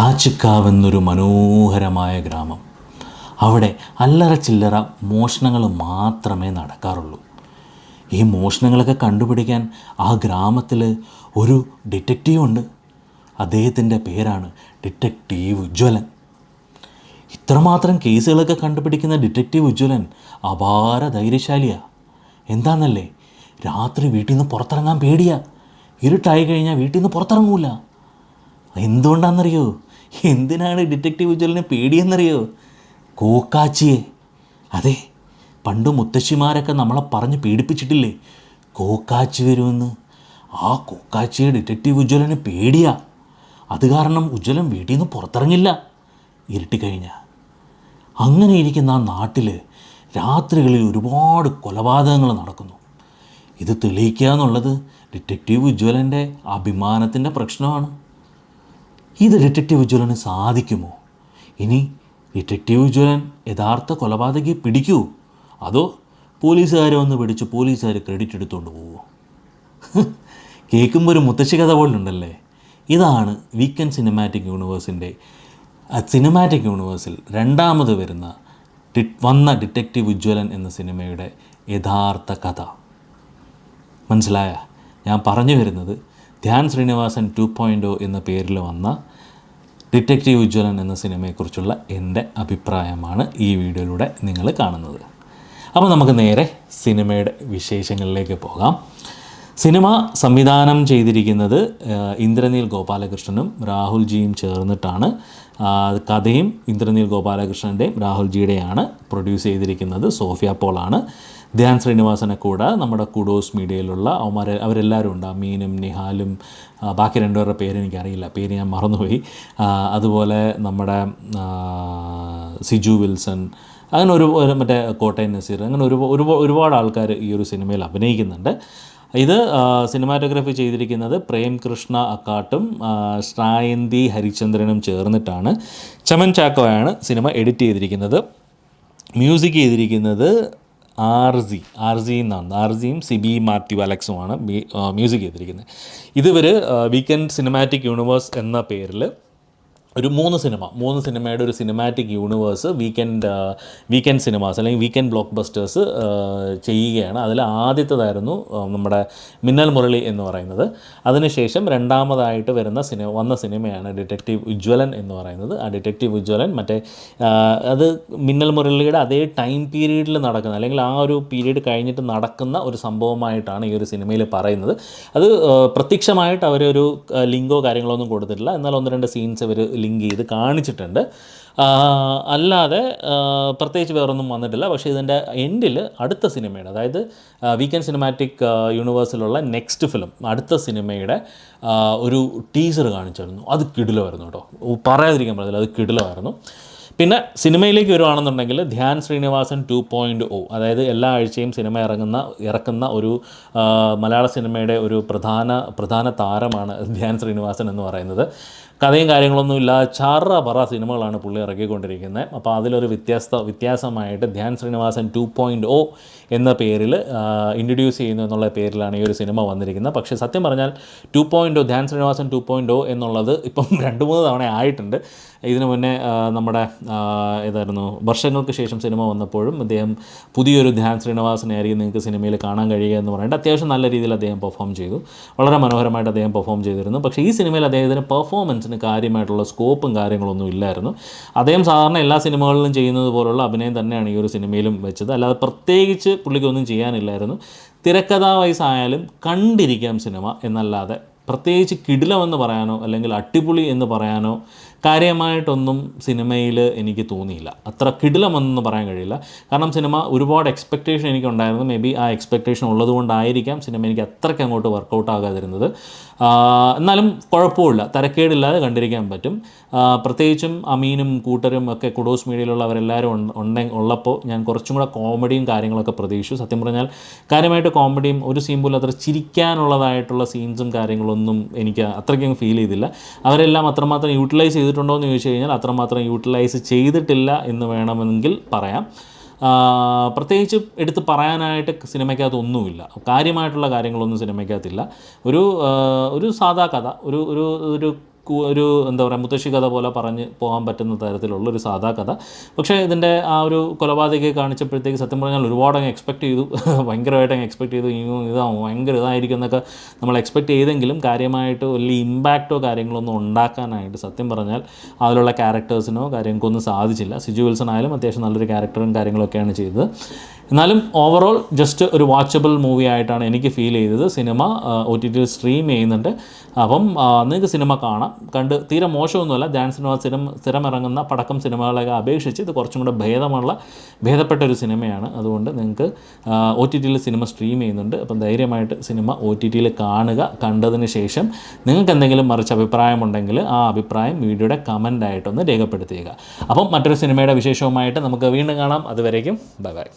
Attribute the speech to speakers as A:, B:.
A: ലാച്ചിക്കാവെന്നൊരു മനോഹരമായ ഗ്രാമം. അവിടെ അല്ലറ ചില്ലറ മോഷണങ്ങൾ മാത്രമേ നടക്കാറുള്ളൂ. ഈ മോഷണങ്ങളൊക്കെ കണ്ടുപിടിക്കാൻ ആ ഗ്രാമത്തിൽ ഒരു ഡിറ്റക്റ്റീവുണ്ട്. അദ്ദേഹത്തിൻ്റെ പേരാണ് ഡിറ്റക്റ്റീവ് ഉജ്ജ്വലൻ. ഇത്രമാത്രം കേസുകളൊക്കെ കണ്ടുപിടിക്കുന്ന ഡിറ്റക്റ്റീവ് ഉജ്ജ്വലൻ അപാര ധൈര്യശാലിയാണ്. എന്താണെന്നല്ലേ, രാത്രി വീട്ടിൽ നിന്ന് പുറത്തിറങ്ങാൻ പേടിയാണ്. ഇരുട്ടായി കഴിഞ്ഞാൽ വീട്ടിൽ നിന്ന് പുറത്തിറങ്ങൂല. എന്തുകൊണ്ടാണെന്നറിയോ? എന്തിനാണ് ഡിറ്റക്റ്റീവ് ഉജ്ജ്വലന് പേടിയെന്നറിയോ? കോക്കാച്ചിയെ. അതെ, പണ്ട് മുത്തശ്ശിമാരൊക്കെ നമ്മളെ പറഞ്ഞ് പേടിപ്പിച്ചിട്ടില്ലേ, കോക്കാച്ചി വരുമെന്ന്. ആ കോക്കാച്ചിയെ ഡിറ്റക്റ്റീവ് ഉജ്ജ്വലന് പേടിയാ. അത് കാരണം ഉജ്ജ്വലൻ വീട്ടിൽ നിന്ന് പുറത്തിറങ്ങില്ല ഇരുട്ടിക്കഴിഞ്ഞാൽ. അങ്ങനെ ഇരിക്കുന്ന ആ നാട്ടിൽ രാത്രികളിൽ ഒരുപാട് കൊലപാതകങ്ങൾ നടക്കുന്നു. ഇത് തെളിയിക്കുക എന്നുള്ളത് ഡിറ്റക്റ്റീവ് ഉജ്ജ്വലൻ്റെ അഭിമാനത്തിൻ്റെ പ്രശ്നമാണ്. ഇത് ഡിറ്റക്റ്റീവ് ഉജ്ജ്വലന് സാധിക്കുമോ? ഇനി ഡിറ്റക്റ്റീവ് ഉജ്ജ്വലൻ യഥാർത്ഥ കൊലപാതകയെ പിടിക്കൂ, അതോ പോലീസുകാരെ ഒന്ന് പിടിച്ച് പോലീസുകാർ ക്രെഡിറ്റ് എടുത്തുകൊണ്ട് പോവുമോ? കേൾക്കുമ്പോൾ ഒരു മുത്തശ്ശി കഥ പോലുണ്ടല്ലേ. ഇതാണ് വീക്കെൻഡ് സിനിമാറ്റിക് യൂണിവേഴ്സിൽ രണ്ടാമത് വന്ന ഡിറ്റക്റ്റീവ് ഉജ്ജ്വലൻ എന്ന സിനിമയുടെ യഥാർത്ഥ കഥ. മനസ്സിലായ? ഞാൻ പറഞ്ഞു വരുന്നത് ധ്യാൻ ശ്രീനിവാസൻ 2.0 എന്ന പേരിൽ വന്ന ഡിറ്റക്റ്റീവ് ഉജ്ജ്വലൻ എന്ന സിനിമയെക്കുറിച്ചുള്ള എൻ്റെ അഭിപ്രായമാണ് ഈ വീഡിയോയിലൂടെ നിങ്ങൾ കാണുന്നത്. അപ്പോൾ നമുക്ക് നേരെ സിനിമയുടെ വിശേഷങ്ങളിലേക്ക് പോകാം. സിനിമ സംവിധാനം ചെയ്തിരിക്കുന്നത് ഇന്ദ്രനീൽ ഗോപാലകൃഷ്ണനും രാഹുൽജിയും ചേർന്നിട്ടാണ്. കഥയും ഇന്ദ്രനീൽ ഗോപാലകൃഷ്ണൻ്റെയും രാഹുൽജിയുടെയാണ്. പ്രൊഡ്യൂസ് ചെയ്തിരിക്കുന്നത് സോഫിയ പോളാണ്. ധ്യാൻ ശ്രീനിവാസനെ കൂടെ നമ്മുടെ കുഡോസ് മീഡിയയിലുള്ള അവരെല്ലാവരും ഉണ്ട്. അമീനും നിഹാലും ബാക്കി രണ്ടുപേരുടെ പേര് എനിക്കറിയില്ല, പേര് ഞാൻ മറന്നുപോയി. അതുപോലെ നമ്മുടെ സിജു വിൽസൺ, അങ്ങനെ മറ്റേ കോട്ടയം നസീർ, അങ്ങനെ ഒരുപാട് ആൾക്കാർ ഈ ഒരു സിനിമയിൽ അഭിനയിക്കുന്നുണ്ട്. ഇത് സിനിമാറ്റോഗ്രാഫി ചെയ്തിരിക്കുന്നത് പ്രേം കൃഷ്ണ അക്കാട്ടും ശ്രായന്തി ഹരിചന്ദ്രനും ചേർന്നിട്ടാണ്. ചമൻ ചാക്കോയാണ് സിനിമ എഡിറ്റ് ചെയ്തിരിക്കുന്നത്. മ്യൂസിക് ചെയ്തിരിക്കുന്നത് ആർസിയും സിബി മാത്യു അലക്സുമാണ് മ്യൂസിക് ചെയ്തിരിക്കുന്നത്. ഇതുവർ വീക്കെൻഡ് സിനിമാറ്റിക് യൂണിവേഴ്സ് എന്ന പേരിൽ ഒരു മൂന്ന് സിനിമയുടെ ഒരു സിനിമാറ്റിക് യൂണിവേഴ്സ് വീക്കെൻഡ് സിനിമാസ് അല്ലെങ്കിൽ വീക്കെൻഡ് ബ്ലോക്ക് ബസ്റ്റേഴ്സ് ചെയ്യുകയാണ്. അതിൽ ആദ്യത്തേതായിരുന്നു നമ്മുടെ മിന്നൽ മുരളി എന്ന് പറയുന്നത്. അതിനുശേഷം രണ്ടാമതായിട്ട് വന്ന സിനിമയാണ് ഡിറ്റക്റ്റീവ് ഉജ്ജ്വലൻ എന്ന് പറയുന്നത്. ആ ഡിറ്റക്റ്റീവ് ഉജ്ജ്വലൻ അത് മിന്നൽ മുരളിയുടെ അതേ ടൈം പീരീഡിൽ നടക്കുന്ന, അല്ലെങ്കിൽ ആ ഒരു പീരീഡ് കഴിഞ്ഞിട്ട് നടക്കുന്ന ഒരു സംഭവമായിട്ടാണ് ഈ ഒരു സിനിമയിൽ പറയുന്നത്. അത് പ്രത്യക്ഷമായിട്ട് അവരൊരു ലിങ്കോ കാര്യങ്ങളോ ഒന്നും കൊടുത്തിട്ടില്ല. എന്നാൽ ഒന്ന് രണ്ട് സീൻസ് ഇവർ ലിങ്ക് ചെയ്ത് കാണിച്ചിട്ടുണ്ട്. അല്ലാതെ പ്രത്യേകിച്ച് വേറൊന്നും വന്നിട്ടില്ല. പക്ഷേ ഇതിൻ്റെ എൻഡിൽ അടുത്ത സിനിമയുടെ, അതായത് വീക്കെൻഡ് സിനിമാറ്റിക് യൂണിവേഴ്സിലുള്ള നെക്സ്റ്റ് ഫിലിം, അടുത്ത സിനിമയുടെ ഒരു ടീസർ കാണിച്ചിരുന്നു. അത് കിടിലമായിരുന്നു കേട്ടോ, പറയാതിരിക്കാൻ പറ്റില്ല, അത് കിടിലമായിരുന്നു. പിന്നെ സിനിമയിലേക്ക് വരുവാണെന്നുണ്ടെങ്കിൽ ധ്യാൻ ശ്രീനിവാസൻ 2.0, അതായത് എല്ലാ ആഴ്ചയും സിനിമ ഇറക്കുന്ന ഒരു മലയാള സിനിമയുടെ ഒരു പ്രധാന താരമാണ് ധ്യാൻ ശ്രീനിവാസൻ എന്ന് പറയുന്നത്. കഥയും കാര്യങ്ങളൊന്നും ഇല്ല, പറ സിനിമകളാണ് പുള്ളി ഇറക്കിക്കൊണ്ടിരിക്കുന്നത്. അപ്പോൾ അതിലൊരു വ്യത്യാസമായിട്ട് ധ്യാൻ ശ്രീനിവാസൻ 2.0 എന്ന പേരിൽ ഇൻട്രൊഡ്യൂസ് ചെയ്യുന്നു എന്നുള്ള പേരിലാണ് ഈ ഒരു സിനിമ വന്നിരിക്കുന്നത്. പക്ഷേ സത്യം പറഞ്ഞാൽ 2.0 ധ്യാൻ ശ്രീനിവാസൻ 2.0 എന്നുള്ളത് ഇപ്പം 2-3 തവണ ആയിട്ടുണ്ട്. ഇതിനു മുന്നേ നമ്മുടെ വർഷങ്ങൾക്ക് ശേഷം സിനിമ വന്നപ്പോഴും അദ്ദേഹം പുതിയൊരു ധ്യാൻ ശ്രീനിവാസനായിരിക്കും നിങ്ങൾക്ക് സിനിമയിൽ കാണാൻ കഴിയുക എന്ന് പറഞ്ഞിട്ട് അത്യാവശ്യം നല്ല രീതിയിൽ അദ്ദേഹം പെർഫോം ചെയ്തു. വളരെ മനോഹരമായിട്ട് അദ്ദേഹം പെർഫോം ചെയ്തിരുന്നു. പക്ഷേ ഈ സിനിമയിൽ അദ്ദേഹത്തിന് പെർഫോമൻസിന് കാര്യമായിട്ടുള്ള സ്കോപ്പും കാര്യങ്ങളൊന്നും ഇല്ലായിരുന്നു. അദ്ദേഹം സാധാരണ എല്ലാ സിനിമകളിലും ചെയ്യുന്നത് പോലുള്ള അഭിനയം തന്നെയാണ് ഈ ഒരു സിനിമയിലും വെച്ചത്. അല്ലാതെ പ്രത്യേകിച്ച് പുള്ളിക്കൊന്നും ചെയ്യാനില്ലായിരുന്നു. തിരക്കഥാ വയസ്സായാലും കണ്ടിരിക്കാം സിനിമ എന്നല്ലാതെ പ്രത്യേകിച്ച് കിടിലമെന്ന് പറയാനോ അല്ലെങ്കിൽ അടിപൊളി എന്ന് പറയാനോ കാര്യമായിട്ടൊന്നും സിനിമയിൽ എനിക്ക് തോന്നിയില്ല. അത്ര കിടിലമെന്ന് പറയാൻ കഴിയില്ല. കാരണം സിനിമ ഒരുപാട് എക്സ്പെക്റ്റേഷൻ എനിക്കുണ്ടായിരുന്നു. മേ ബി ആ എക്സ്പെക്റ്റേഷൻ ഉള്ളതുകൊണ്ടായിരിക്കാം സിനിമ എനിക്ക് അത്രയ്ക്ക് അങ്ങോട്ട് വർക്കൗട്ട് ആകാതിരുന്നത്. എന്നാലും കുഴപ്പമില്ല, തരക്കേടില്ലാതെ കണ്ടിരിക്കാൻ പറ്റും. പ്രത്യേകിച്ചും അമീനും കൂട്ടരും ഒക്കെ കുഡോസ് മീഡിയയിലുള്ളവരെല്ലാവരും ഉള്ളപ്പോൾ ഞാൻ കുറച്ചും കൂടെ കോമഡിയും കാര്യങ്ങളൊക്കെ പ്രതീക്ഷിച്ചു. സത്യം പറഞ്ഞാൽ കാര്യമായിട്ട് കോമഡിയും ഒരു സീൻ പോലും അത്ര ചിരിക്കാനുള്ളതായിട്ടുള്ള സീൻസും കാര്യങ്ങളൊന്നും എനിക്ക് അത്രയ്ക്കും ഫീൽ ചെയ്തില്ല. അവരെല്ലാം അത്രമാത്രം യൂട്ടിലൈസ് ചെയ്തിട്ടുണ്ടോ എന്ന് ചോദിച്ചു കഴിഞ്ഞാൽ അത്രമാത്രം യൂട്ടിലൈസ് ചെയ്തിട്ടില്ല എന്ന് വേണമെങ്കിൽ പറയാം. പ്രത്യേകിച്ച് എടുത്ത് പറയാനായിട്ട് സിനിമയ്ക്കകത്തൊന്നുമില്ല, കാര്യമായിട്ടുള്ള കാര്യങ്ങളൊന്നും സിനിമയ്ക്കകത്തില്ല. ഒരു സാധാ കഥ, ഒരു ഒരു എന്താ പറയുക മുത്തശ്ശി കഥ പോലെ പറഞ്ഞ് പോകാൻ പറ്റുന്ന തരത്തിലുള്ളൊരു സാധാ കഥ. പക്ഷേ ഇതിൻ്റെ ആ ഒരു കൊലപാതകയെ കാണിച്ചപ്പോഴത്തേക്ക് സത്യം പറഞ്ഞാൽ ഒരുപാട് അങ്ങ് എക്സ്പെക്റ്റ് ചെയ്തു, ഭയങ്കരമായിട്ട് അങ്ങ് എക്സ്പെക്റ്റ് ചെയ്തു, ഭയങ്കര ഇതായിരിക്കും എന്നൊക്കെ നമ്മൾ എക്സ്പെക്റ്റ് ചെയ്തെങ്കിലും കാര്യമായിട്ട് വലിയ ഇമ്പാക്റ്റോ കാര്യങ്ങളൊന്നും ഉണ്ടാക്കാനായിട്ട് സത്യം പറഞ്ഞാൽ അതിലുള്ള ക്യാരക്ടേഴ്സിനോ കാര്യങ്ങൾക്കൊന്നും സാധിച്ചില്ല. സിജു വിൽസൺ ആയാലും അത്യാവശ്യം നല്ലൊരു ക്യാരക്ടറും കാര്യങ്ങളൊക്കെയാണ് ചെയ്തത്. എന്നാലും ഓവറോൾ ജസ്റ്റ് ഒരു വാച്ചബിൾ മൂവി ആയിട്ടാണ് എനിക്ക് ഫീൽ ചെയ്തത്. സിനിമ OTT സ്ട്രീം ചെയ്യുന്നുണ്ട്, അപ്പം നിങ്ങൾക്ക് സിനിമ കാണാം. കണ്ട് തീരെ മോശമൊന്നുമല്ല. ഡാൻസ് സ്ഥിരം ഇറങ്ങുന്ന പടക്കം സിനിമകളൊക്കെ അപേക്ഷിച്ച് ഇത് കുറച്ചും കൂടെ ഭേദപ്പെട്ട ഒരു സിനിമയാണ്. അതുകൊണ്ട് നിങ്ങൾക്ക് OTT സിനിമ സ്ട്രീം ചെയ്യുന്നുണ്ട്. അപ്പം ധൈര്യമായിട്ട് സിനിമ OTT കാണുക. കണ്ടതിന് ശേഷം നിങ്ങൾക്ക് എന്തെങ്കിലും മറിച്ച് അഭിപ്രായമുണ്ടെങ്കിൽ ആ അഭിപ്രായം വീഡിയോയുടെ കമൻ്റായിട്ടൊന്ന് രേഖപ്പെടുത്തുക. അപ്പം മറ്റൊരു സിനിമയുടെ വിശേഷവുമായിട്ട് നമുക്ക് വീണ്ടും കാണാം. അതുവരേക്കും ബൈ ബൈ.